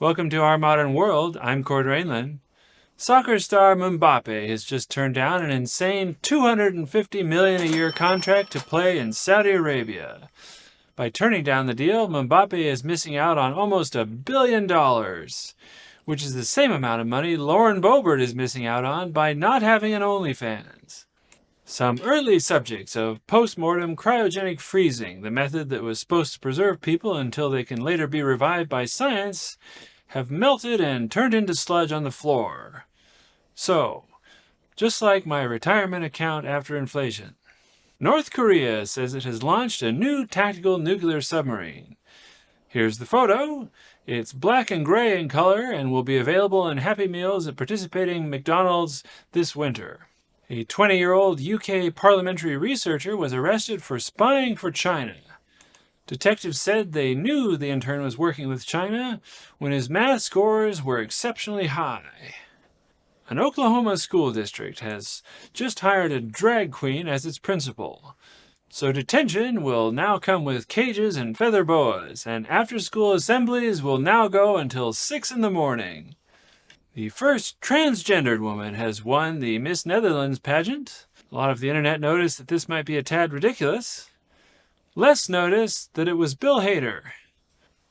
Welcome to Our Modern World. I'm Reinland. Soccer star Mbappe has just turned down an insane $250 million a year contract to play in Saudi Arabia. By turning down the deal, Mbappe is missing out on almost $1 billion, which is the same amount of money Lauren Boebert is missing out on by not having an OnlyFans. Some early subjects of post-mortem cryogenic freezing, the method that was supposed to preserve people until they can later be revived by science, have melted and turned into sludge on the floor. So, just like my retirement account after inflation. North Korea says it has launched a new tactical nuclear submarine. Here's the photo. It's black and gray in color and will be available in Happy Meals at participating McDonalds this winter. A 20-year-old UK parliamentary researcher was arrested for spying for China. Detectives said they knew the intern was working with China when his math scores were exceptionally high. An Oklahoma school district has just hired a drag queen as its principal. So detention will now come with cages and feather boas, and after-school assemblies will now go until 6 in the morning. The first transgendered woman has won the Miss Netherlands pageant. A lot of the internet noticed that this might be a tad ridiculous. Less noticed that it was Bill Hader.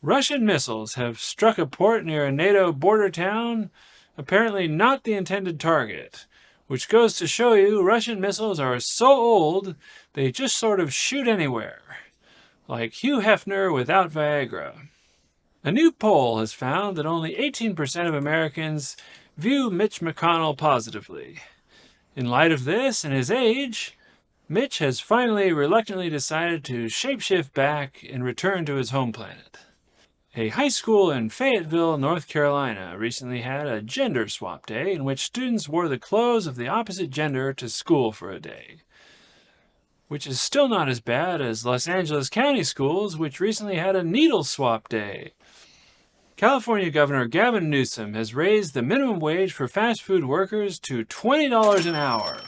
Russian missiles have struck a port near a NATO border town, apparently not the intended target, which goes to show you Russian missiles are so old they just sort of shoot anywhere, like Hugh Hefner without Viagra. A new poll has found that only 18% of Americans view Mitch McConnell positively. In light of this and his age, Mitch has finally reluctantly decided to shapeshift back and return to his home planet. A high school in Fayetteville, North Carolina recently had a gender swap day in which students wore the clothes of the opposite gender to school for a day, which is still not as bad as Los Angeles County schools, which recently had a needle swap day. California Governor Gavin Newsom has raised the minimum wage for fast food workers to $20 an hour.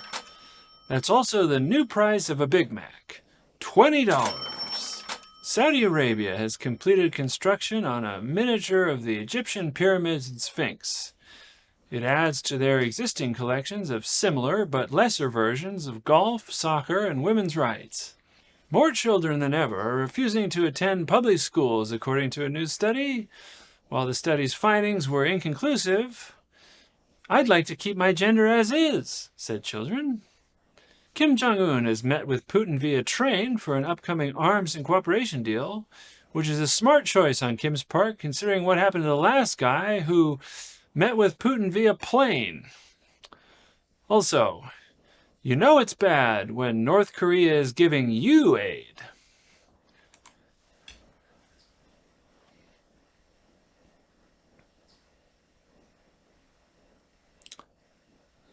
That's also the new price of a Big Mac, $20. Saudi Arabia has completed construction on a miniature of the Egyptian-pyramids and Sphinx. It adds to their existing collections of similar but lesser versions of golf, soccer, and women's rights. More children than ever are refusing to attend public schools, according to a new study. While the study's findings were inconclusive, "I'd like to keep my gender as is," said children. Jong Un has met with Putin via train for an upcoming arms and cooperation deal, which is a smart choice on Kim's part considering what happened to the last guy who met with Putin via plane. Also, you know it's bad when North Korea is giving you aid.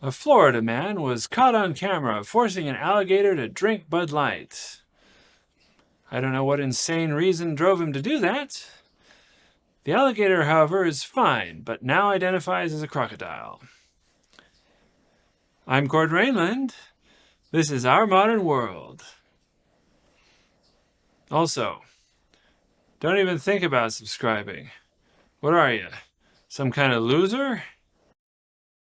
A Florida man was caught on camera forcing an alligator to drink Bud Light. I don't know what insane reason drove him to do that. The alligator, however, is fine, but now identifies as a crocodile. I'm Reinland. This is Our Modern World. Also, don't even think about subscribing. What are you, some kind of loser?